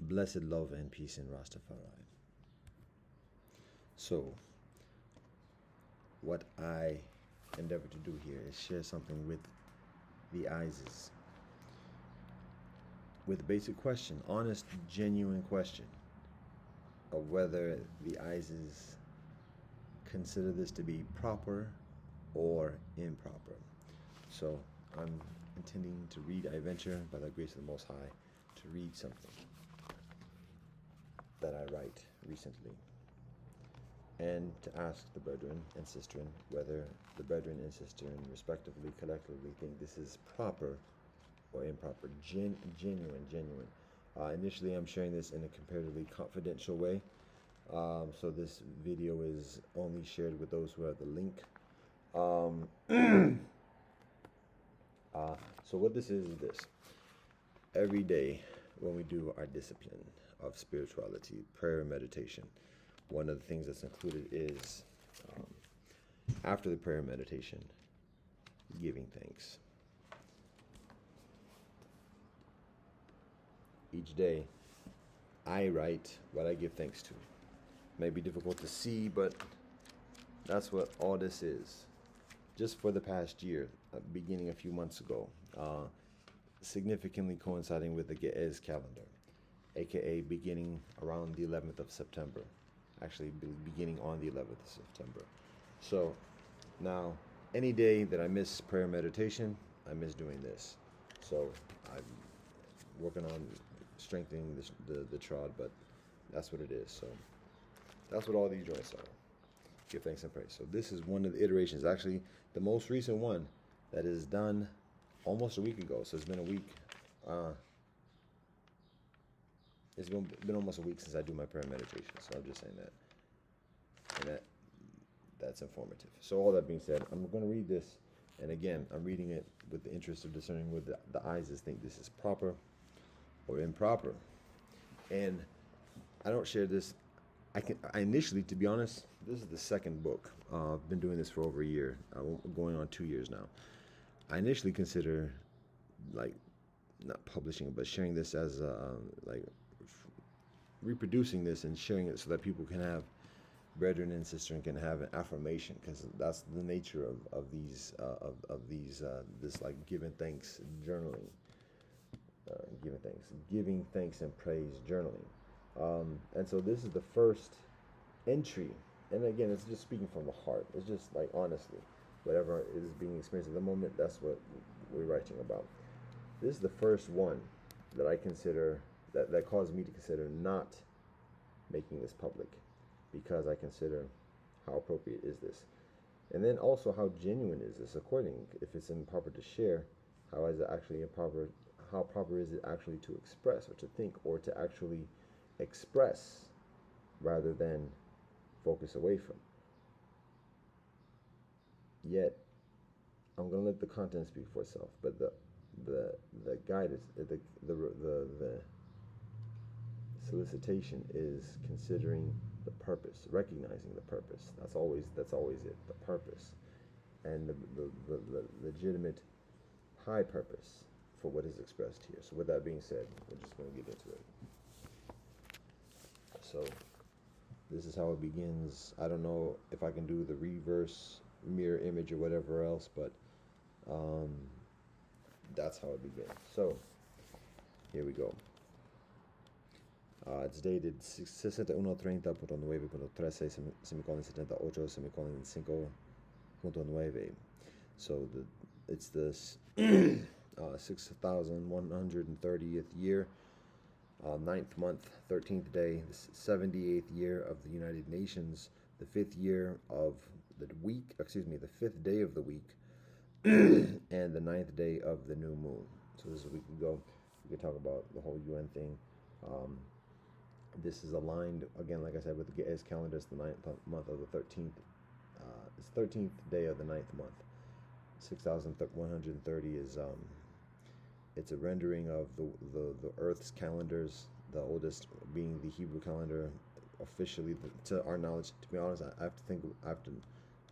Blessed love and peace in Rastafari. So, what I endeavor to do here is share something with the ISIS with a basic question, honest, genuine question of whether the ISIS consider this to be proper or improper. So, I'm intending to read, I venture by the grace of the Most High, to read something that I write recently, and to ask the brethren and sistren whether the brethren and sistren respectively, collectively, think this is proper or improper, genuine. Initially, I'm sharing this in a comparatively confidential way, so this video is only shared with those who have the link. So what this is this. Every day when we do our discipline of spirituality, prayer and meditation, one of the things that's included is, after the prayer and meditation, giving thanks. Each day, I write what I give thanks to. It may be difficult to see, but that's what all this is. Just for the past year, beginning a few months ago, significantly coinciding with the Ge'ez calendar, aka beginning around the 11th of September. Actually, beginning on the 11th of September. So now, any day that I miss prayer meditation, I miss doing this. So I'm working on strengthening the trod, but that's what it is. So that's what all these joints are. Give thanks and praise. So this is one of the iterations, actually the most recent one that is done almost a week ago. So it's been a week. It's been almost a week since I do my prayer meditation. So I'm just saying that, and that's informative. So all that being said, I'm going to read this, and again, I'm reading it with the interest of discerning whether the ISIS think this is proper or improper. And I don't share this. I initially, to be honest, this is the second book. I've been doing this for over a year, going on 2 years now. I initially consider, like, not publishing, but sharing this as like reproducing this and sharing it so that people can have, brethren and sisters can have an affirmation, because that's the nature of these this, like, giving thanks journaling, giving thanks and praise journaling. And so this is the first entry, and again, it's just speaking from the heart. It's just like, honestly, whatever is being experienced at the moment, that's what we're writing about. This is the first one that I consider, that caused me to consider not making this public, because I consider how appropriate is this, and then also how genuine is this. According, if it's improper to share, how is it actually improper? How proper is it actually to express, or to think, or to actually express rather than focus away from? Yet, I'm going to let the content speak for itself, but the guidance, the solicitation is considering the purpose, recognizing the purpose. That's always it, the purpose, and the legitimate high purpose for what is expressed here. So with that being said, we're just going to get into it. So this is how it begins. I don't know if I can do the reverse mirror image or whatever else, but that's how it begins. So here we go. It's dated 61:13.9.13/78/5.9. So it's this 6,130th year, 9th month, 13th day, the 78th year of the United Nations, the 5th year of the week, the 5th day of the week, and the 9th day of the new moon. So this is a week ago. We could talk about the whole UN thing. This is aligned, again, like I said, with the Ge'ez calendar. It's the 9th month of the 13th. It's 13th day of the 9th month. 6,130 is it's a rendering of the Earth's calendars. The oldest being the Hebrew calendar, officially, to our knowledge. To be honest, I have to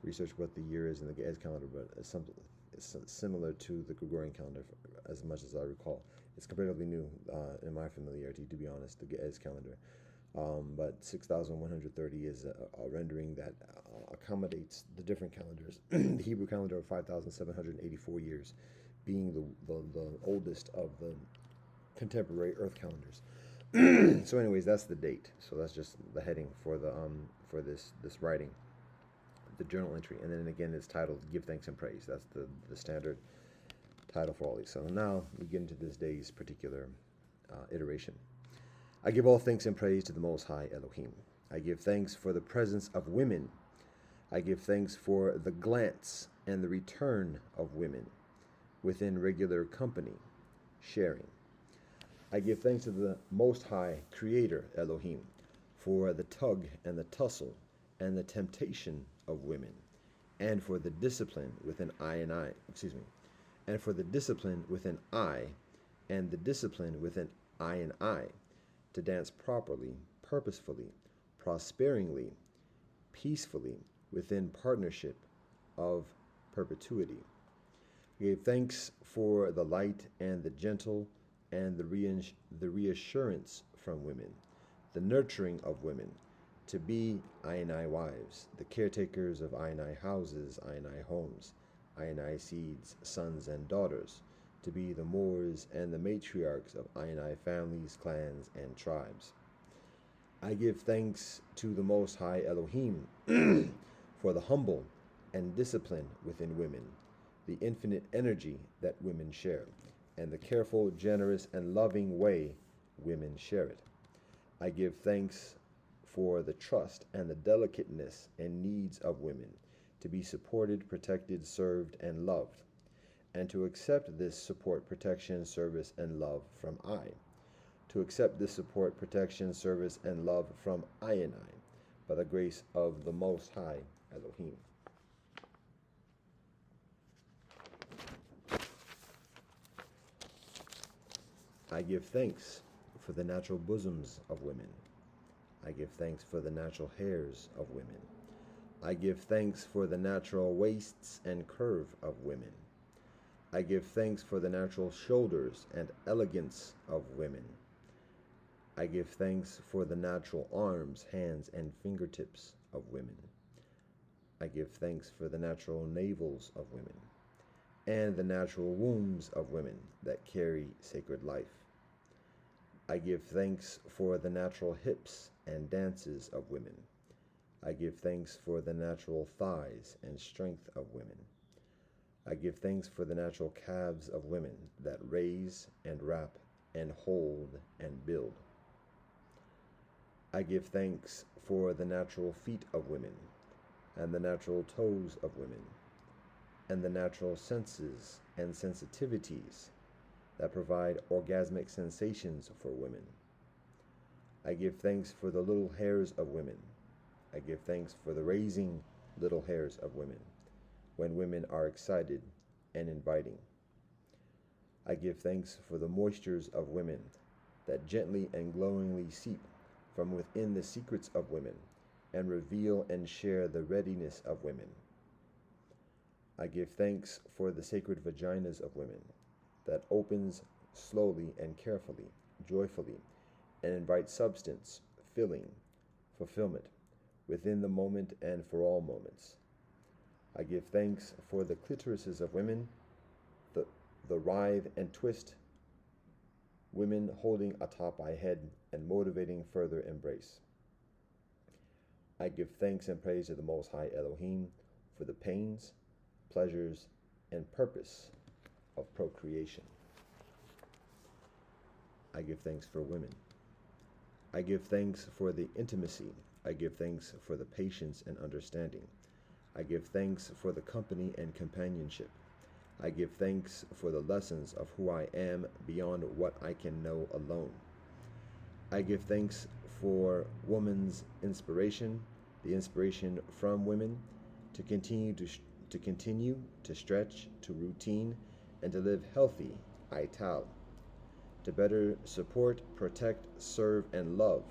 research what the year is in the Ge'ez calendar, but it's similar to the Gregorian calendar, as much as I recall. It's comparatively new in my familiarity, to be honest, the Ge'ez calendar. But 6,130 is a rendering that accommodates the different calendars. The Hebrew calendar of 5,784 years being the oldest of the contemporary Earth calendars. So, anyways, that's the date. So that's just the heading for the for this writing, the journal entry, and then again it's titled "Give Thanks and Praise." That's the standard title for all these. So now we get into this day's particular iteration. I give all thanks and praise to the Most High Elohim. I give thanks for the presence of women. I give thanks for the glance and the return of women within regular company, sharing. I give thanks to the Most High Creator Elohim for the tug and the tussle and the temptation of women, and for the discipline within and for the discipline within I, and the discipline within I and I, to dance properly, purposefully, prosperingly, peacefully, within partnership of perpetuity. I gave thanks for the light and the gentle and the reassurance from women, the nurturing of women, to be I wives, the caretakers of I houses, I homes, I seeds, sons and daughters, to be the Moors and the matriarchs of I families, clans, and tribes. I give thanks to the Most High Elohim for the humble and discipline within women, the infinite energy that women share, and the careful, generous, and loving way women share it. I give thanks for the trust and the delicateness and needs of women, to be supported, protected, served, and loved, and to accept this support, protection, service, and love from I. To accept this support, protection, service, and love from I and I, by the grace of the Most High Elohim. I give thanks for the natural bosoms of women. I give thanks for the natural hairs of women. I give thanks for the natural waists and curve of women. I give thanks for the natural shoulders and elegance of women. I give thanks for the natural arms, hands, and fingertips of women. I give thanks for the natural navels of women, and the natural wombs of women that carry sacred life. I give thanks for the natural hips and dances of women. I give thanks for the natural thighs and strength of women. I give thanks for the natural calves of women that raise and wrap and hold and build. I give thanks for the natural feet of women, and the natural toes of women, and the natural senses and sensitivities that provide orgasmic sensations for women. I give thanks for the little hairs of women. I give thanks for the raising little hairs of women when women are excited and inviting. I give thanks for the moistures of women that gently and glowingly seep from within the secrets of women and reveal and share the readiness of women. I give thanks for the sacred vaginas of women that opens slowly and carefully, joyfully, and invites substance, filling, fulfillment, within the moment and for all moments. I give thanks for the clitorises of women, the writhe and twist, women holding atop my head and motivating further embrace. I give thanks and praise to the Most High Elohim for the pains, pleasures, and purpose of procreation. I give thanks for women. I give thanks for the intimacy. I give thanks for the patience and understanding. I give thanks for the company and companionship. I give thanks for the lessons of who I am beyond what I can know alone. I give thanks for woman's inspiration, the inspiration from women to continue to stretch to routine and to live healthy, ital, to better support, protect, serve, and love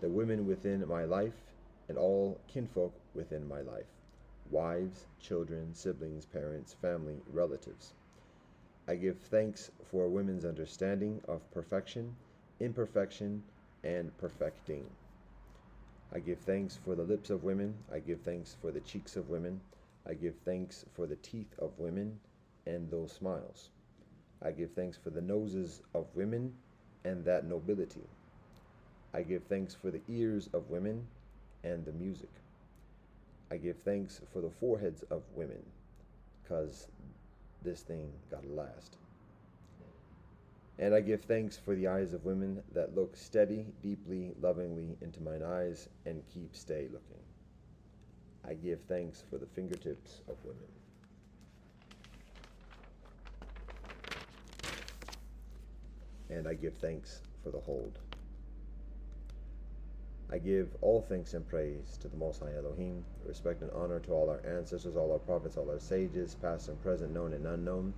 the women within my life and all kinfolk within my life, wives, children, siblings, parents, family, relatives. I give thanks for women's understanding of perfection, imperfection, and perfecting. I give thanks for the lips of women. I give thanks for the cheeks of women. I give thanks for the teeth of women and those smiles. I give thanks for the noses of women and that nobility. I give thanks for the ears of women and the music. I give thanks for the foreheads of women, because this thing gotta last. And I give thanks for the eyes of women that look steady, deeply, lovingly into mine eyes and keep stay looking. I give thanks for the fingertips of women. And I give thanks for the hold. I give all thanks and praise to the Most High Elohim, respect and honor to all our ancestors, all our prophets, all our sages, past and present, known and unknown.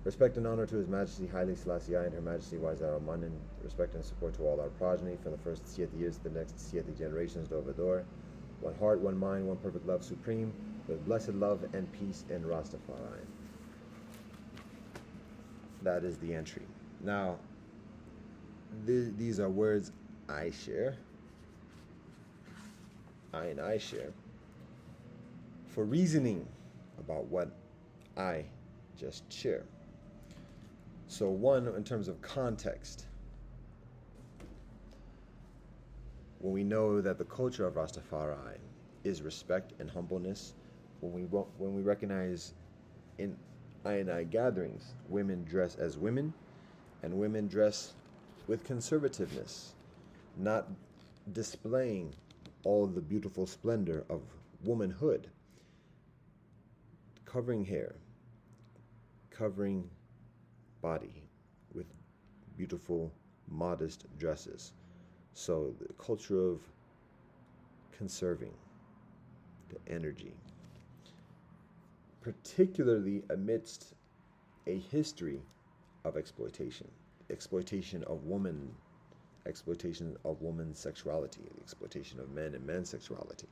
Respect and honor to His Majesty Haile Selassie I and Her Majesty Wazir Amanin. Respect and support to all our progeny, from the first Siete years to the next Siete generations, Dor Vador. One heart, one mind, one perfect love supreme, with blessed love and peace in Rastafari. That is the entry. Now, these are words I share. I share for reasoning about what I just share. So one, in terms of context, when we know that the culture of Rastafari is respect and humbleness, when we recognize in I gatherings, women dress as women, and women dress with conservativeness, not displaying all the beautiful splendor of womanhood, covering hair, covering body with beautiful, modest dresses. So the culture of conserving the energy, particularly amidst a history of exploitation of woman, exploitation of woman's sexuality, exploitation of men and men's sexuality.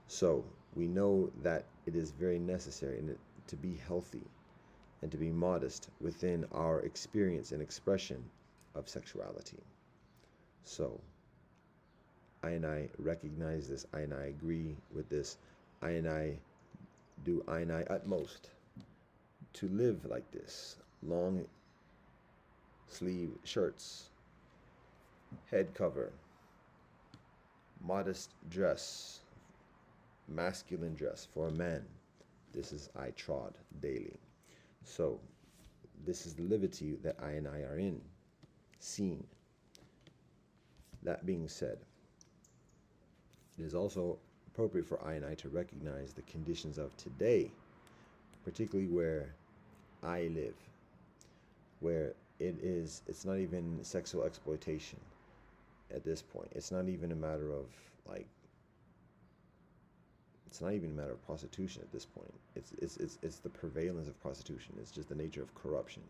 So we know that it is very necessary to be healthy and to be modest within our experience and expression of sexuality. So I recognize this, I agree with this, I do I utmost to live like this. Long sleeve shirts, head cover, modest dress, masculine dress for a man. This is I trod daily. So this is the liberty that I are in, seen. That being said, it is also appropriate for I to recognize the conditions of today, particularly where I live, where it's not even sexual exploitation at this point. It's not even a matter of it's not even a matter of prostitution at this point. It's the prevalence of prostitution. It's just the nature of corruption.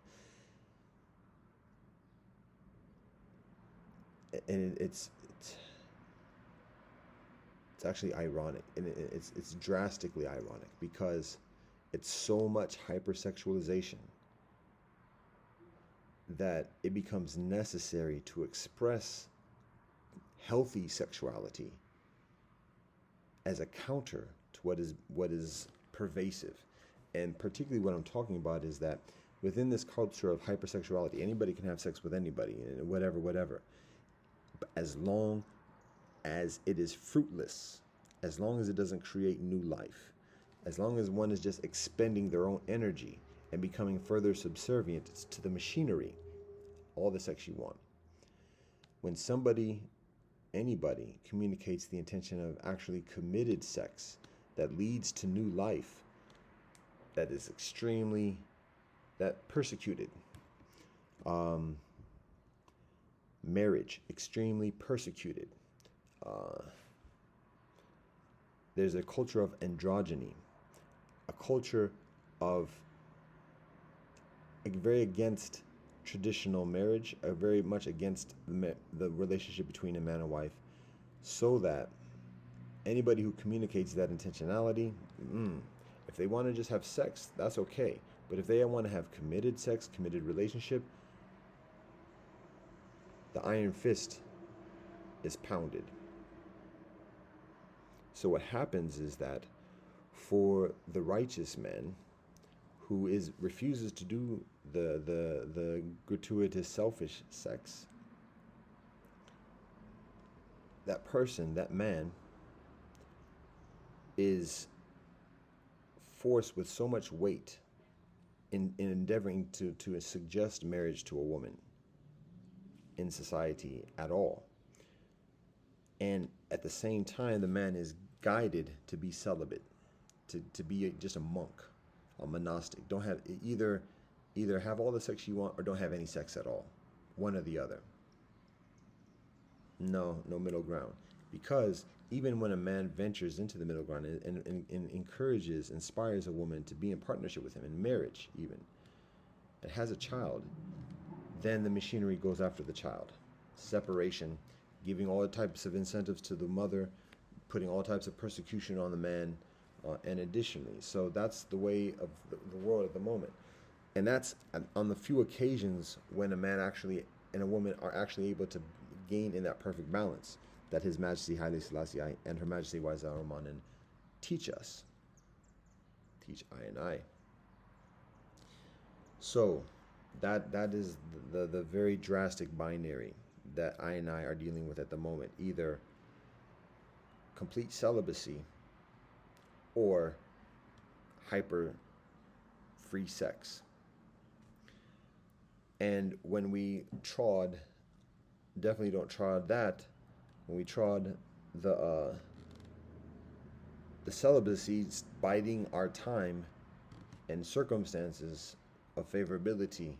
And it's actually ironic, and it's drastically ironic, because it's so much hypersexualization that it becomes necessary to express healthy sexuality as a counter to what is pervasive. And particularly what I'm talking about is that within this culture of hypersexuality, anybody can have sex with anybody, and whatever, but as long as it is fruitless, as long as it doesn't create new life, as long as one is just expending their own energy and becoming further subservient to the machinery, all the sex you want. When anybody communicates the intention of actually committed sex that leads to new life, that is persecuted, marriage, extremely persecuted. There's a culture of androgyny, a culture of very against traditional marriage, very much against the relationship between a man and wife, so that anybody who communicates that intentionality, if they want to just have sex, that's okay. But if they want to have committed sex, committed relationship, the iron fist is pounded. So what happens is that for the righteous man who refuses to do the gratuitous selfish sex, that person, that man, is forced with so much weight in endeavoring to suggest marriage to a woman in society at all. And at the same time, the man is guided to be celibate, to be just a monk, a monastic. Don't have either have all the sex you want or don't have any sex at all. One or the other. No middle ground. Because even when a man ventures into the middle ground and encourages, inspires a woman to be in partnership with him in marriage even, and has a child, then the machinery goes after the child. Separation, giving all types of incentives to the mother, putting all types of persecution on the man, and additionally. So that's the way of the world at the moment. And that's on the few occasions when a man actually and a woman are actually able to gain in that perfect balance that His Majesty Haile Selassie and Her Majesty Waiza Ramanan teach us. Teach I and I. So that is the very drastic binary that I and I are dealing with at the moment. Either complete celibacy or hyper free sex. And when we definitely don't trod that, when we trod the celibacy, biding our time and circumstances of favorability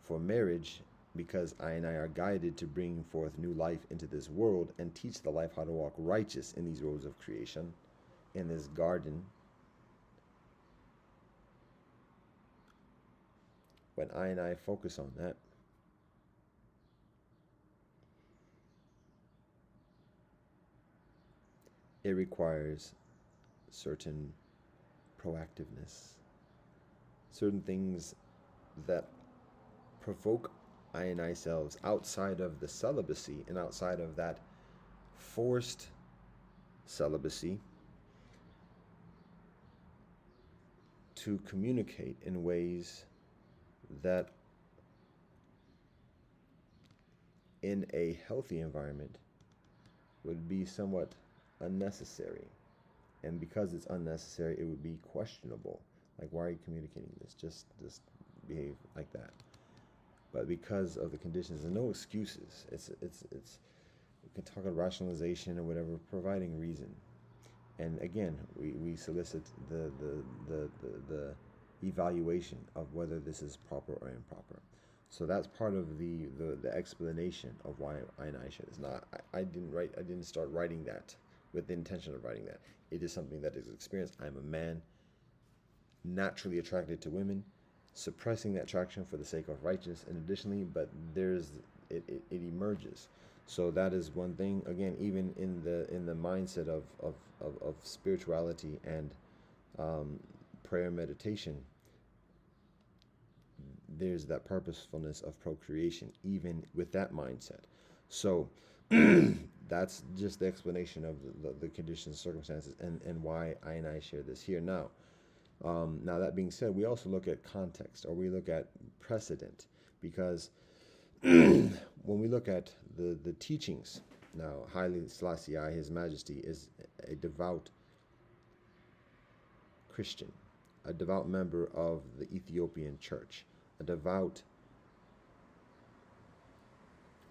for marriage, because I and I are guided to bring forth new life into this world and teach the life how to walk righteous in these roads of creation, in this garden. When I and I focus on that, it requires certain proactiveness, certain things that provoke I and I selves outside of the celibacy and outside of that forced celibacy to communicate in ways that in a healthy environment would be somewhat unnecessary. And because it's unnecessary, it would be questionable. Like, why are you communicating this? Just behave like that. But because of the conditions, and no excuses. It's we can talk about rationalization or whatever, providing reason. And again, we solicit the evaluation of whether this is proper or improper. So that's part of the explanation of why I and I share this. Now, I didn't start writing that with the intention of writing that. It is something that is experienced. I'm a man naturally attracted to women, suppressing that attraction for the sake of righteousness, and additionally, but it emerges. So that is one thing. Again, even in the mindset of spirituality and prayer meditation, there's that purposefulness of procreation, even with that mindset. So that's just the explanation of the conditions, circumstances, and why I and I share this here now. Now, that being said, we also look at context, or we look at precedent, because when we look at the teachings, now, Haile Selassie, His Majesty, is a devout Christian, a devout member of the Ethiopian Church, a devout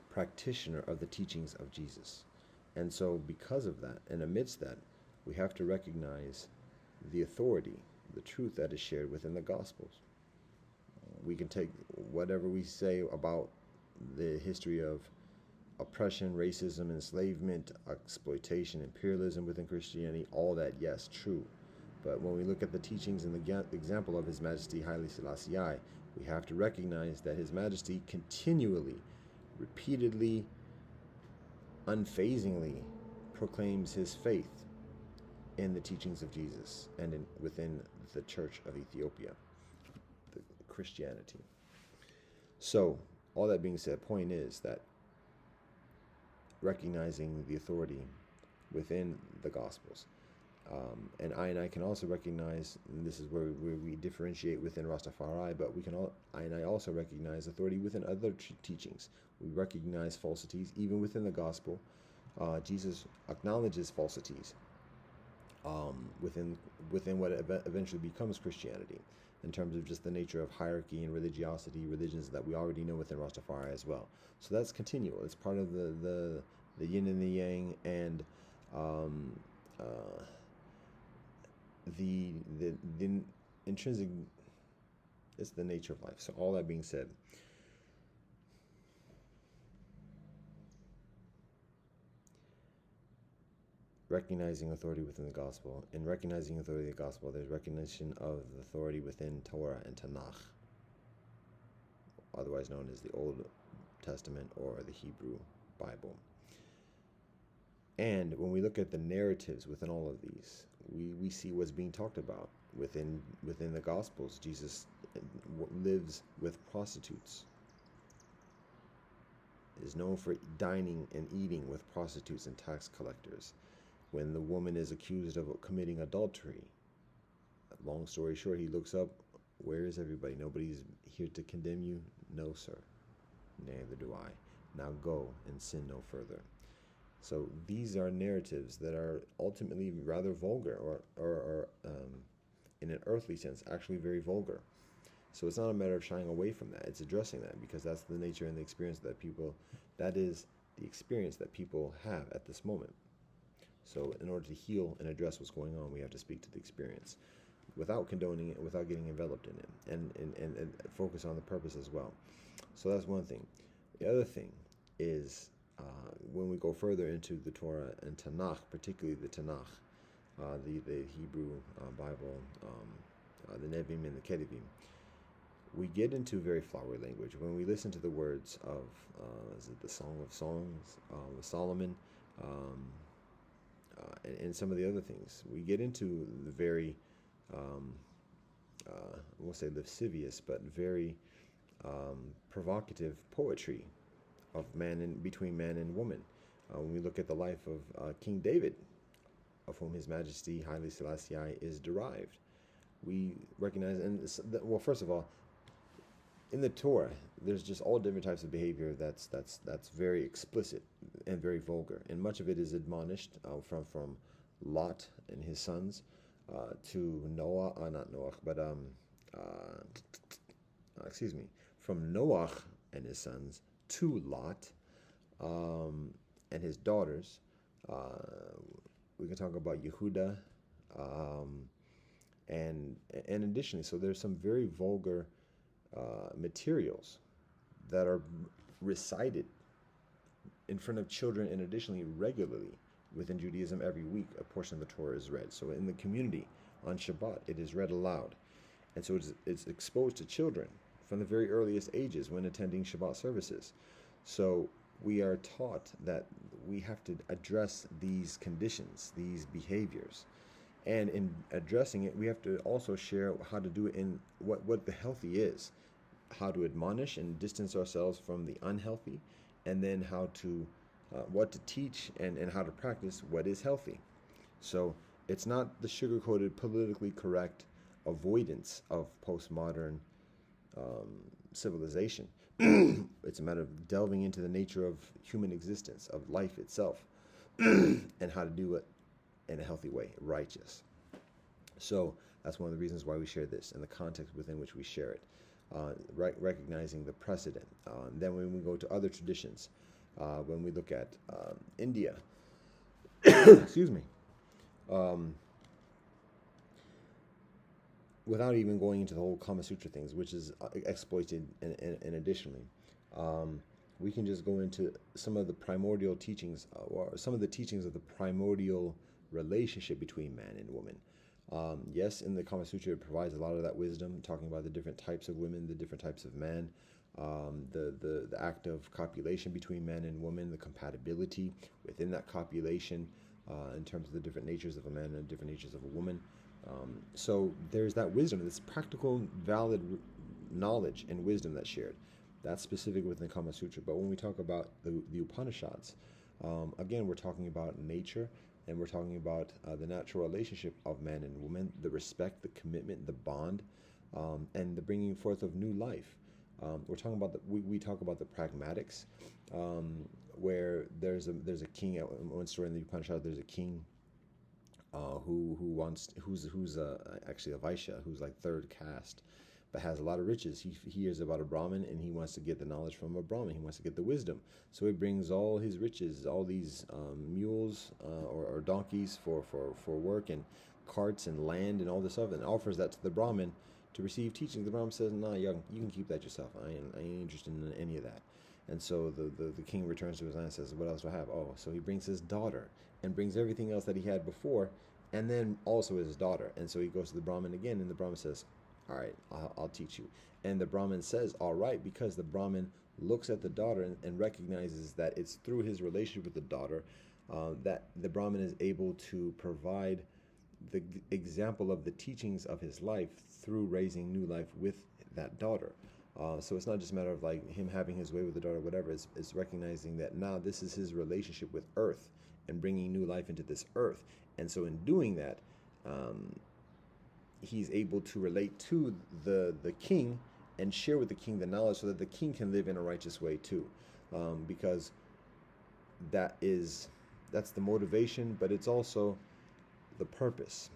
practitioner of the teachings of Jesus. And so because of that, and amidst that, we have to recognize the authority, the truth that is shared within the Gospels. We can take whatever we say about the history of oppression, racism, enslavement, exploitation, imperialism within Christianity, all that, yes, true. But when we look at the teachings and the example of His Majesty Haile Selassie, we have to recognize that His Majesty continually, repeatedly, unfazingly proclaims his faith in the teachings of Jesus and within the Church of Ethiopia. Christianity. So, all that being said, point is that recognizing the authority within the Gospels. And I can also recognize, and this is where we differentiate within Rastafari, but I also recognize authority within other teachings. We recognize falsities even within the Gospel. Jesus acknowledges falsities within what eventually becomes Christianity, in terms of just the nature of hierarchy and religiosity, religions that we already know within Rastafari as well. So that's continual. It's part of the yin and the yang, and the intrinsic, it's the nature of life. So all that being said, recognizing authority within the gospel. In recognizing authority in the gospel, there's recognition of the authority within Torah and Tanakh, otherwise known as the Old Testament or the Hebrew Bible. And when we look at the narratives within all of these, we see what's being talked about within the Gospels. Jesus lives with prostitutes, is known for dining and eating with prostitutes and tax collectors. When the woman is accused of committing adultery, long story short, he looks up, where is everybody? Nobody's here to condemn you? No, sir. Neither do I. Now go and sin no further. So these are narratives that are ultimately rather vulgar, or in an earthly sense, actually very vulgar. So it's not a matter of shying away from that. It's addressing that, because that's the nature and the experience that is the experience that people have at this moment. So in order to heal and address what's going on, we have to speak to the experience without condoning it, without getting enveloped in it, and focus on the purpose as well. So that's one thing. The other thing is, when we go further into the Torah and Tanakh, particularly the Tanakh, the Hebrew Bible, the Nevi'im and the Ketuvim, we get into very flowery language. When we listen to the words of, is it the Song of Songs with Solomon, and some of the other things, we get into the very, I won't say lascivious, but very provocative poetry of between man and woman. When we look at the life of King David, of whom His Majesty Haile Selassie is derived, we recognize, well, first of all, in the Torah, there's just all different types of behavior that's very explicit and very vulgar, and much of it is admonished from Lot and his sons to Noah, not Noah, but from Noah and his sons to Lot and his daughters. We can talk about Yehuda, and additionally, so there's some very vulgar materials that are recited in front of children, and additionally regularly within Judaism every week a portion of the Torah is read. So in the community on Shabbat it is read aloud, and so it's exposed to children from the very earliest ages when attending Shabbat services. So we are taught that we have to address these conditions, these behaviors, and in addressing it we have to also share how to do it in what the healthy is, how to admonish and distance ourselves from the unhealthy, and then how to what to teach and how to practice what is healthy. So it's not the sugar-coated, politically correct avoidance of postmodern civilization. It's a matter of delving into the nature of human existence, of life itself, and how to do it in a healthy way, righteous. So that's one of the reasons why we share this, and the context within which we share it, recognizing the precedent. Then when we go to other traditions, when we look at India, excuse me, without even going into the whole Kama Sutra things, which is exploited, and additionally, we can just go into some of the primordial teachings, or some of the teachings of the primordial relationship between man and woman. Yes, in the Kama Sutra, it provides a lot of that wisdom, talking about the different types of women, the different types of man, the act of copulation between man and woman, the compatibility within that copulation, in terms of the different natures of a man and different natures of a woman. So there's that wisdom, this practical, valid knowledge and wisdom that's shared. That's specific within the Kama Sutra. But when we talk about the Upanishads, again, we're talking about nature, and we're talking about the natural relationship of man and woman, the respect, the commitment, the bond, and the bringing forth of new life. We're talking about we talk about the pragmatics, where there's a king. One story in the Upanishad, there's a king who's actually a Vaishya, who's like third caste, but has a lot of riches. He hears about a Brahmin, and he wants to get the knowledge from a Brahmin. He wants to get the wisdom. So he brings all his riches, all these mules or donkeys for work, and carts and land and all this stuff, and offers that to the Brahmin to receive teaching. The Brahmin says, "Nah, you can keep that yourself. I ain't interested in any of that." And so the king returns to his land and says, "What else do I have?" Oh, so he brings his daughter and brings everything else that he had before, and then also his daughter. And so he goes to the Brahmin again, and the Brahmin says, "All right, I'll teach you." And the Brahmin says, "All right," because the Brahmin looks at the daughter and recognizes that it's through his relationship with the daughter that the Brahmin is able to provide the example of the teachings of his life through raising new life with that daughter. So it's not just a matter of like him having his way with the daughter, whatever. It's recognizing that now this is his relationship with earth and bringing new life into this earth. And so in doing that, he's able to relate to the king and share with the king the knowledge so that the king can live in a righteous way too. Because that's the motivation, but it's also the purpose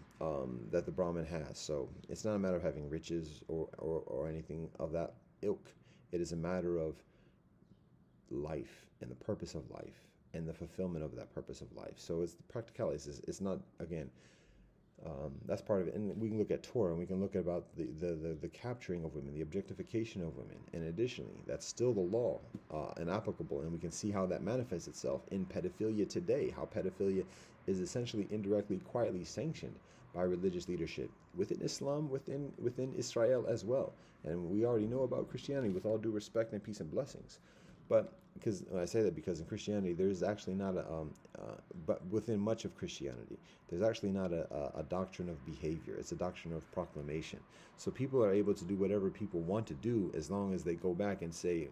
that the Brahmin has. So it's not a matter of having riches or anything of that ilk. It is a matter of life and the purpose of life and the fulfillment of that purpose of life. So it's the practicalities. It's not, again, that's part of it. And we can look at Torah, and we can look at about the capturing of women, the objectification of women. And additionally, that's still the law and applicable. And we can see how that manifests itself in pedophilia today, how pedophilia is essentially indirectly, quietly sanctioned by religious leadership within Islam, within Israel as well. And we already know about Christianity, with all due respect and peace and blessings. But because I say that because in Christianity, there's actually not but within much of Christianity, there's actually not a doctrine of behavior. It's a doctrine of proclamation. So people are able to do whatever people want to do as long as they go back and say,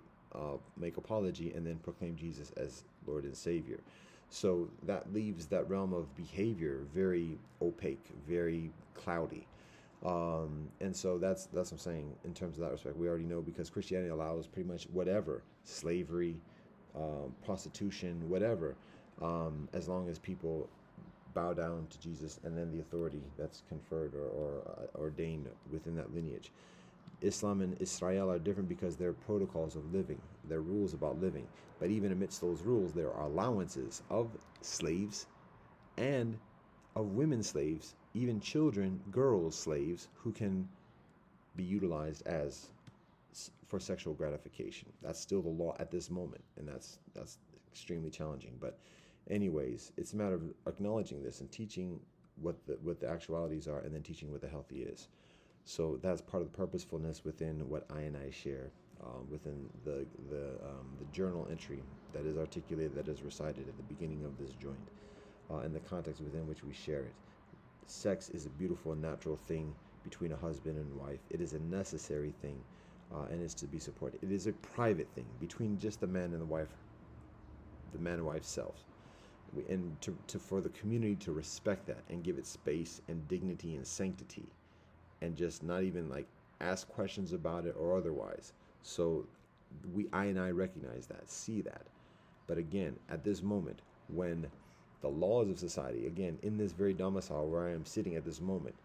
make apology, and then proclaim Jesus as Lord and Savior. So that leaves that realm of behavior very opaque, very cloudy. And so that's what I'm saying in terms of that respect. We already know, because Christianity allows pretty much whatever, slavery, prostitution, whatever, as long as people bow down to Jesus and then the authority that's conferred or ordained within that lineage. Islam and Israel are different because they're protocols of living, they're rules about living. But even amidst those rules, there are allowances of slaves and of women slaves, even children, girls slaves, who can be utilized as for sexual gratification. That's still the law at this moment, and that's extremely challenging. But anyways, it's a matter of acknowledging this and teaching what the actualities are, and then teaching what the healthy is. So that's part of the purposefulness within what I and I share within the journal entry that is articulated, that is recited at the beginning of this joint, and the context within which we share it. Sex is a beautiful and natural thing between a husband and wife. It is a necessary thing, and it's to be supported. It is a private thing between just the man and the wife, the man and wife selves. And for the community to respect that and give it space and dignity and sanctity, and just not even like ask questions about it or otherwise. So I and I recognize that, see that. But again, at this moment, when the laws of society, again, in this very domicile where I am sitting at this moment,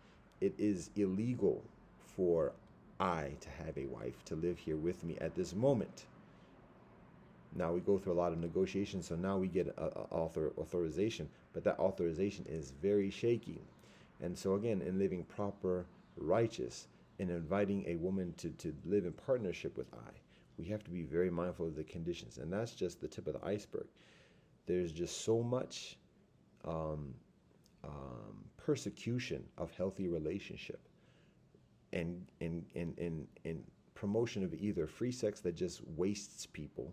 it is illegal for I to have a wife to live here with me at this moment. Now we go through a lot of negotiations, so now we get authorization, but that authorization is very shaky. And so again, in living proper, righteous, and inviting a woman to live in partnership with I, we have to be very mindful of the conditions. And that's just the tip of the iceberg. There's just so much persecution of healthy relationship and promotion of either free sex that just wastes people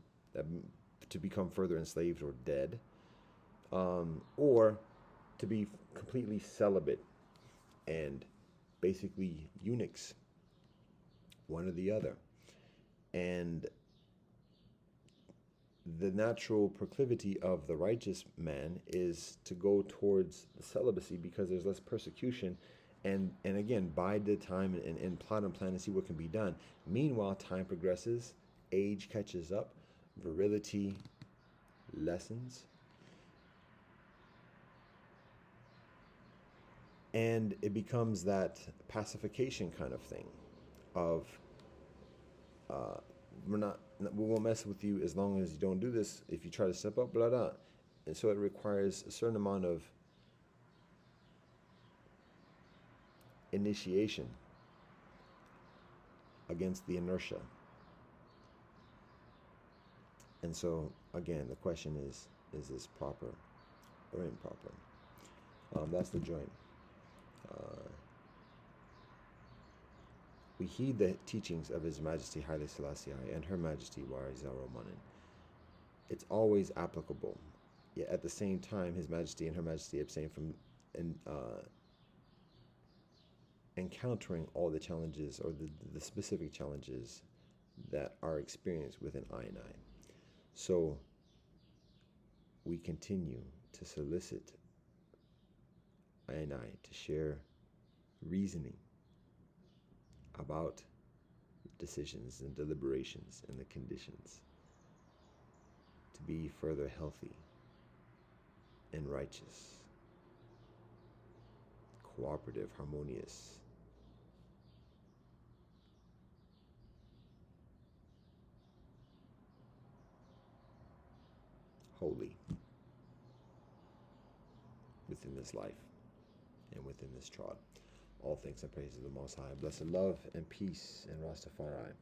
to become further enslaved or dead, or to be completely celibate and basically eunuchs one or the other. And the natural proclivity of the righteous man is to go towards celibacy because there's less persecution, and again, bide the time and plot and plan and see what can be done. Meanwhile, time progresses, age catches up, virility lessens, and it becomes that pacification kind of thing of uh, we won't mess with you as long as you don't do this. If you try to step up, blah blah. And so it requires a certain amount of initiation against the inertia. And so again, the question is this proper or improper? That's the joint. We heed the teachings of His Majesty Haile Selassie and Her Majesty Wari Zaromanin. It's always applicable. Yet at the same time, His Majesty and Her Majesty abstain from encountering all the challenges or the specific challenges that are experienced within I and I. So we continue to solicit I and I to share reasoning about decisions and deliberations and the conditions to be further healthy and righteous, cooperative, harmonious, holy within this life and within this trod. All thanks and praise to the Most High. Blessed love and peace in Rastafari.